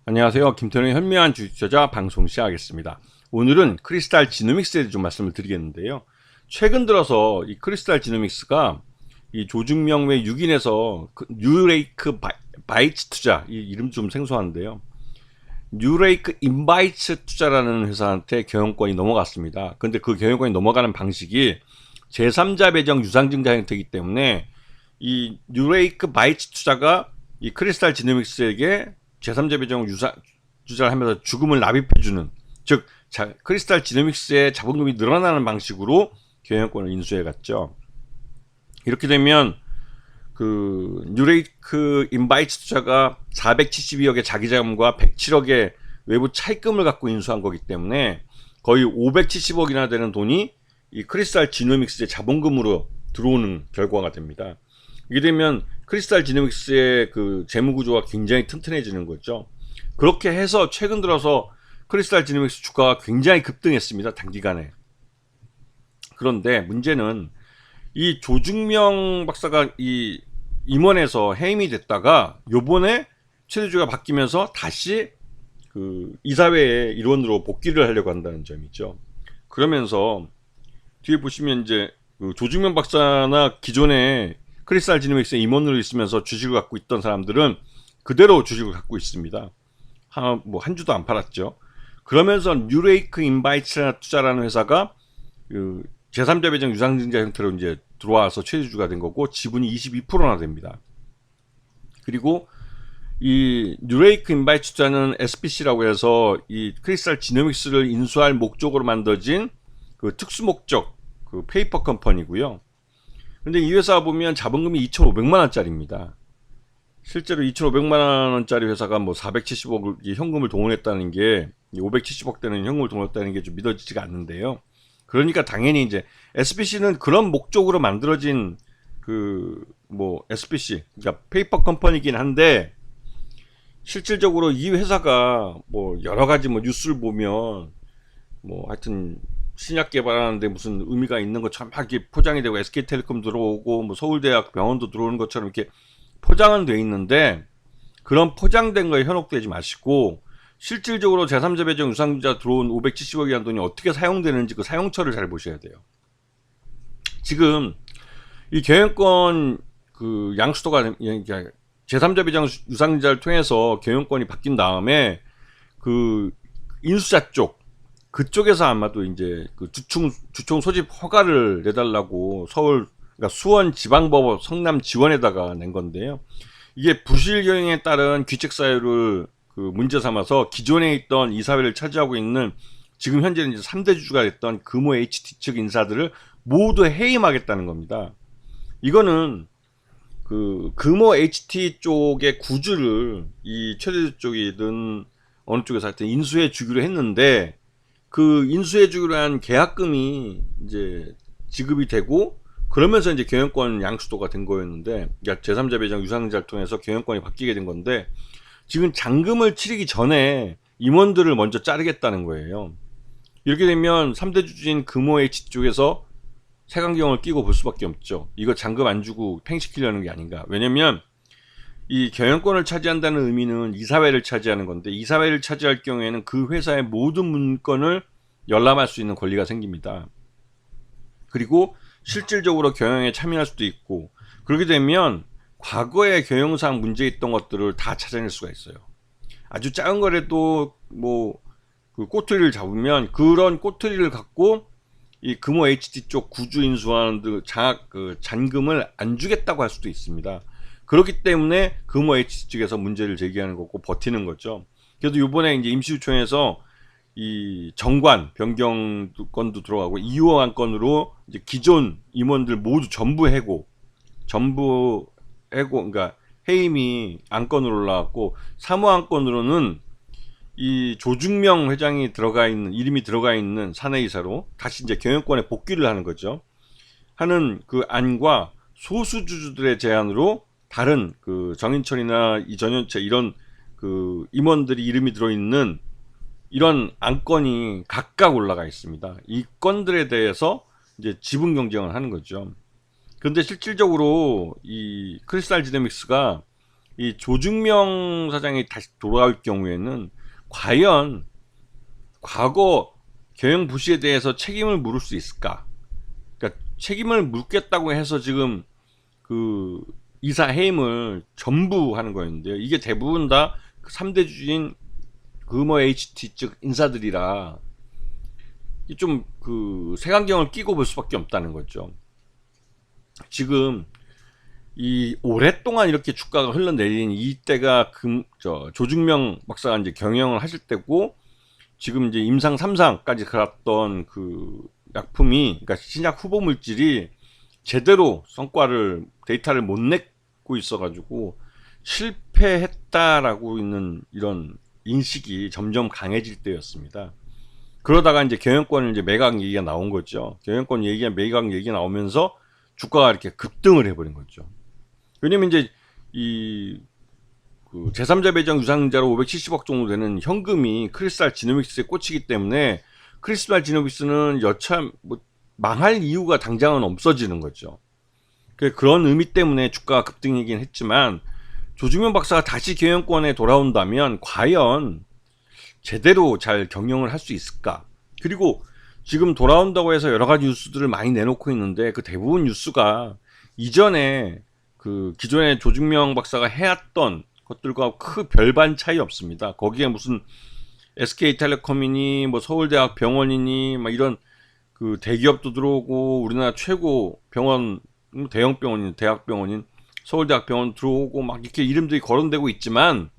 안녕하세요. 김태훈의 현명한 주식투자 방송 시작하겠습니다. 오늘은 크리스탈 지노믹스에 대해 좀 말씀을 드리겠는데요. 최근 들어서 이 크리스탈 지노믹스가 이 조중명 외 6인에서 뉴레이크 바이츠 투자, 이 이름 좀 생소한데요. 뉴레이크 인바이츠 투자라는 회사한테 경영권이 넘어갔습니다. 근데 그 경영권이 넘어가는 방식이 제3자 배정 유상증자 형태이기 때문에 이 뉴레이크 바이츠 투자가 이 크리스탈 지노믹스에게 제3자 배정 투자를 하면서 죽음을 납입해주는, 즉 크리스탈 지노믹스의 자본금이 늘어나는 방식으로 경영권을 인수해갔죠. 이렇게 되면 그 뉴레이크 인바이츠 투자가 472억의 자기자금과 107억의 외부 차입금을 갖고 인수한 거기 때문에 거의 570억이나 되는 돈이 이 크리스탈 지노믹스의 자본금으로 들어오는 결과가 됩니다. 이게 되면 크리스탈 지노믹스의 그 재무 구조가 굉장히 튼튼해지는 거죠. 그렇게 해서 최근 들어서 크리스탈 지노믹스 주가가 굉장히 급등했습니다. 단기간에. 그런데 문제는 이 조중명 박사가 이 임원에서 해임이 됐다가 요번에 최대주가 바뀌면서 다시 그 이사회의 일원으로 복귀를 하려고 한다는 점이죠. 그러면서 뒤에 보시면 이제 그 조중명 박사나 기존에 크리스탈 지노믹스의 임원으로 있으면서 주식을 갖고 있던 사람들은 그대로 주식을 갖고 있습니다. 한 주도 안 팔았죠. 그러면서 뉴레이크 인바이츠 투자라는 회사가 그 제3자 배정 유상증자 형태로 이제 들어와서 최대주주가 된 거고 지분이 22%나 됩니다. 그리고 이 뉴레이크 인바이츠 투자는 SPC라고 해서 이 크리스탈 지노믹스를 인수할 목적으로 만들어진 그 특수 목적 그 페이퍼 컴퍼니고요. 근데 이 회사 보면 자본금이 2,500만 원짜리입니다. 실제로 2,500만 원짜리 회사가 뭐 470억 현금을 동원했다는 게 570억 대는 현금을 동원했다는 게 좀 믿어지지가 않는데요. 그러니까 당연히 이제 SPC는 그런 목적으로 만들어진 그 뭐 SPC, 그러니까 페이퍼 컴퍼니긴 한데 실질적으로 이 회사가 뭐 여러 가지 뭐 뉴스를 보면 뭐 하여튼 신약 개발하는데 무슨 의미가 있는 것처럼 막 이렇게 포장이 되고 SK텔레콤 들어오고 뭐 서울대학 병원도 들어오는 것처럼 이렇게 포장은 돼 있는데 그런 포장된 거에 현혹되지 마시고 실질적으로 제3자 배정 유상증자 들어온 570억이라는 돈이 어떻게 사용되는지 그 사용처를 잘 보셔야 돼요. 지금 이 경영권 그 양수도가 제3자 배정 유상증자를 통해서 경영권이 바뀐 다음에 그 인수자 쪽 그쪽에서 아마도 이제 그 주총 소집 허가를 내달라고 그러니까 수원 지방법원 성남 지원에다가 낸 건데요. 이게 부실 경영에 따른 귀책 사유를 그 문제 삼아서 기존에 있던 이사회를 차지하고 있는 지금 현재는 이제 3대 주주가 됐던 금호 HT 측 인사들을 모두 해임하겠다는 겁니다. 이거는 그 금호 HT 쪽의 구주를 이 최대주 쪽이든 어느 쪽에서 하여튼 인수해 주기로 했는데 그 인수해 주기로 한 계약금이 이제 지급이 되고 그러면서 이제 경영권 양수도가 된 거였는데 그러니까 제3자 배정 유상증자를 통해서 경영권이 바뀌게 된 건데 지금 잔금을 치르기 전에 임원들을 먼저 자르겠다는 거예요. 이렇게 되면 3대 주주인 금호 H 쪽에서 색안경을 끼고 볼 수밖에 없죠. 이거 잔금 안 주고 팽시키려는 게 아닌가. 왜냐면 이 경영권을 차지한다는 의미는 이사회를 차지하는 건데 이사회를 차지할 경우에는 그 회사의 모든 문건을 열람할 수 있는 권리가 생깁니다. 그리고 실질적으로 경영에 참여할 수도 있고 그렇게 되면 과거에 경영상 문제 있던 것들을 다 찾아낼 수가 있어요. 아주 작은 거라도 뭐 그 꼬투리를 잡으면 그런 꼬투리를 갖고 이 금호 HT 쪽 구주 인수하는 그 잔금을 안 주겠다고 할 수도 있습니다. 그렇기 때문에 금호 HT 측에서 문제를 제기하는 거고 버티는 거죠. 그래도 이번에 이제 임시주총에서 이 정관 변경 건도 들어가고 2호 안건으로 이제 기존 임원들 모두 전부 해고, 그러니까 해임이 안건으로 올라왔고 3호 안건으로는 이 조중명 회장이 이름이 들어가 있는 사내이사로 다시 이제 경영권에 복귀를 하는 거죠. 하는 그 안과 소수주주들의 제안으로 다른 그 정인철이나 이전현채 이런 그 임원들이 이름이 들어있는 이런 안건이 각각 올라가 있습니다. 이 건들에 대해서 이제 지분 경쟁을 하는 거죠. 그런데 실질적으로 이 크리스탈 지노믹스가 이 조중명 사장이 다시 돌아올 경우에는 과연 과거 경영 부실에 대해서 책임을 물을 수 있을까? 그러니까 책임을 묻겠다고 해서 지금 그 이사 해임을 전부 하는 거였는데요. 이게 대부분 다 3대 주주인 금호 HT 쪽 인사들이라 좀 그 색안경을 끼고 볼 수밖에 없다는 거죠. 지금 이 오랫동안 이렇게 주가가 흘러내린 이때가 조중명 박사가 이제 경영을 하실 때고, 지금 이제 임상 3상까지 갔던 그 약품이, 그러니까 신약 후보 물질이 제대로 성과를, 데이터를 못 내고 있어가지고 실패했다라고 있는 이런 인식이 점점 강해질 때였습니다. 그러다가 이제 경영권 이제 매각 얘기가 나온 거죠. 경영권 얘기가, 매각 얘기가 나오면서 주가가 이렇게 급등을 해버린 거죠. 왜냐면 이제 이 그 제3자 배정 유상자로 570억 정도 되는 현금이 크리스탈 지노믹스에 꽂히기 때문에 크리스탈 지노믹스는 여차 뭐 망할 이유가 당장은 없어지는 거죠. 그런 의미 때문에 주가가 급등이긴 했지만, 조중명 박사가 다시 경영권에 돌아온다면 과연 제대로 잘 경영을 할 수 있을까? 그리고 지금 돌아온다고 해서 여러 가지 뉴스들을 많이 내놓고 있는데, 그 대부분 뉴스가 이전에 그 기존에 조중명 박사가 해왔던 것들과 크 별반 차이 없습니다. 거기에 무슨 SK텔레콤이니 뭐 서울대학 병원이니 막 이런 그 대기업도 들어오고, 우리나라 최고 병원, 대형 병원인, 대학병원인 서울대학 병원 들어오고 막 이렇게 이름들이 거론되고 있지만,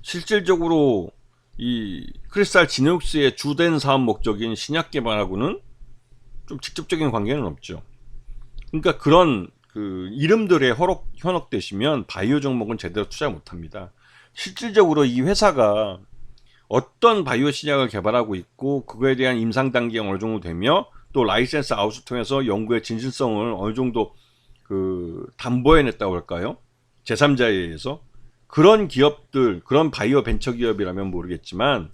실질적으로 이 크리스탈 지노믹스의 주된 사업 목적인 신약 개발하고는 좀 직접적인 관계는 없죠. 그러니까 그런 그 이름들에 현혹되시면 바이오 종목은 제대로 투자 못합니다. 실질적으로 이 회사가 어떤 바이오 신약을 개발하고 있고, 그거에 대한 임상 단계가 어느 정도 되며, 또 라이센스 아웃을 통해서 연구의 진실성을 어느 정도 그 담보해냈다고 할까요? 제3자에 의해서. 그런 기업들, 그런 바이오 벤처 기업이라면 모르겠지만,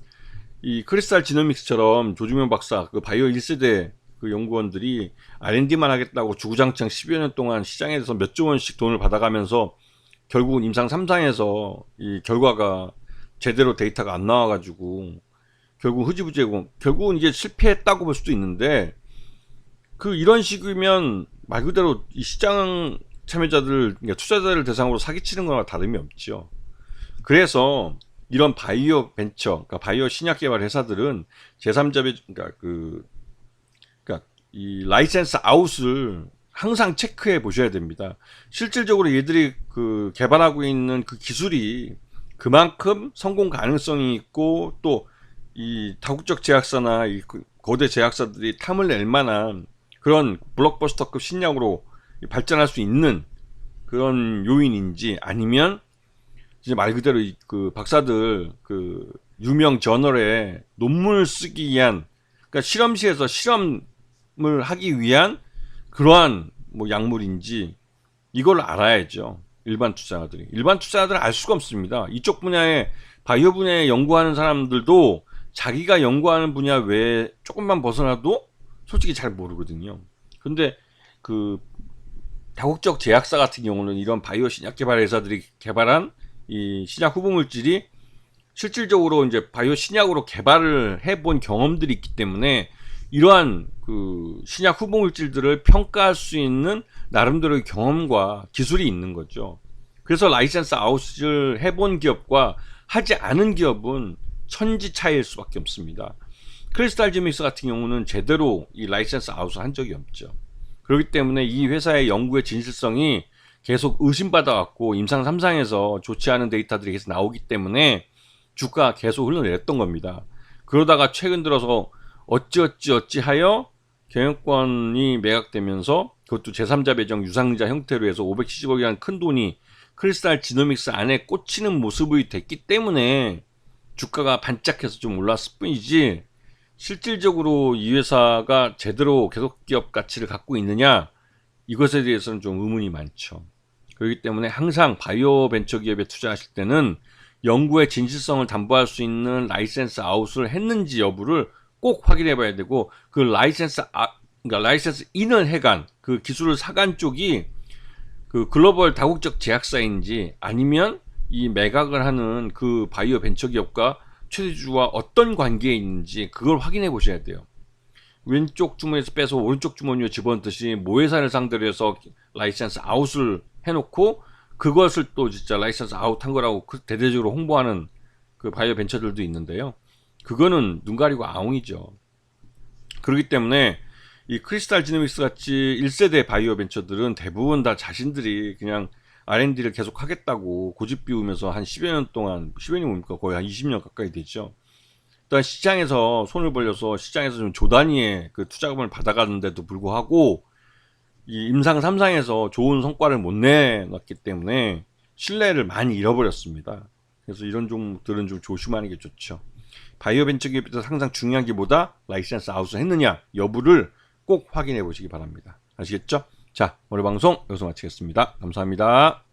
이 크리스탈 지노믹스처럼 조중명 박사, 그 바이오 1세대 그 연구원들이 R&D만 하겠다고 주구장창 10여 년 동안 시장에서 몇 조 원씩 돈을 받아가면서 결국은 임상 3상에서 이 결과가 제대로 데이터가 안 나와가지고 결국 흐지부지고, 결국은 이게 실패했다고 볼 수도 있는데, 그 이런 식이면 말 그대로 이 시장 참여자들, 그러니까 투자자를 대상으로 사기치는 거나 다름이 없죠. 그래서 이런 바이오 벤처, 그러니까 바이오 신약 개발 회사들은 제3자, 그러니까 이 라이센스 아웃을 항상 체크해 보셔야 됩니다. 실질적으로 얘들이 그 개발하고 있는 그 기술이 그만큼 성공 가능성이 있고, 또 이 다국적 제약사나 이 거대 제약사들이 탐을 낼 만한 그런 블록버스터급 신약으로 발전할 수 있는 그런 요인인지, 아니면 이제 말 그대로 그 박사들 그 유명 저널에 논문을 쓰기 위한, 그러니까 실험실에서 실험을 하기 위한 그러한 뭐 약물인지, 이걸 알아야죠. 일반 투자자들은 알 수가 없습니다. 이쪽 분야에, 바이오 분야에 연구하는 사람들도 자기가 연구하는 분야 외에 조금만 벗어나도 솔직히 잘 모르거든요. 근데 그 다국적 제약사 같은 경우는 이런 바이오 신약 개발 회사들이 개발한 이 신약 후보 물질이 실질적으로 이제 바이오 신약으로 개발을 해본 경험들이 있기 때문에, 이러한 그 신약 후보 물질들을 평가할 수 있는 나름대로의 경험과 기술이 있는 거죠. 그래서 라이센스 아웃을 해본 기업과 하지 않은 기업은 천지 차이일 수밖에 없습니다. 크리스탈 지노믹스 같은 경우는 제대로 이 라이센스 아웃을 한 적이 없죠. 그렇기 때문에 이 회사의 연구의 진실성이 계속 의심받아왔고, 임상 3상에서 좋지 않은 데이터들이 계속 나오기 때문에 주가가 계속 흘러내렸던 겁니다. 그러다가 최근 들어서 어찌하여 경영권이 매각되면서, 그것도 제3자 배정 유상자 형태로 해서 570억이라는 큰 돈이 크리스탈 지노믹스 안에 꽂히는 모습이 됐기 때문에 주가가 반짝해서 좀 올랐을 뿐이지, 실질적으로 이 회사가 제대로 계속 기업 가치를 갖고 있느냐, 이것에 대해서는 좀 의문이 많죠. 그렇기 때문에 항상 바이오 벤처 기업에 투자하실 때는 연구의 진실성을 담보할 수 있는 라이센스 아웃을 했는지 여부를 꼭 확인해 봐야 되고, 그 그러니까 라이센스 인을 해간, 그 기술을 사간 쪽이 그 글로벌 다국적 제약사인지 아니면 이 매각을 하는 그 바이오 벤처 기업과 최대주주와 어떤 관계에 있는지 그걸 확인해 보셔야 돼요. 왼쪽 주머니에서 빼서 오른쪽 주머니로 집어넣듯이 모회사를 상대로 해서 라이센스 아웃을 해놓고 그것을 또 진짜 라이센스 아웃 한 거라고 대대적으로 홍보하는 그 바이오 벤처들도 있는데요. 그거는 눈 가리고 아웅이죠. 그렇기 때문에 이 크리스탈 지노믹스 같이 1세대 바이오 벤처들은 대부분 다 자신들이 그냥 R&D를 계속 하겠다고 고집 피우면서 한 10여 년 동안, 10여 년이 뭡니까? 거의 한 20년 가까이 됐죠. 일단 시장에서 손을 벌려서 시장에서 좀 조단위의 그 투자금을 받아가는데도 불구하고 이 임상 3상에서 좋은 성과를 못 내놨기 때문에 신뢰를 많이 잃어버렸습니다. 그래서 이런 종들은 좀 조심하는 게 좋죠. 바이오 벤처 기업에서 항상 중요한 게 뭐다? 라이센스 아웃을 했느냐 여부를 꼭 확인해 보시기 바랍니다. 아시겠죠? 자, 오늘 방송 여기서 마치겠습니다. 감사합니다.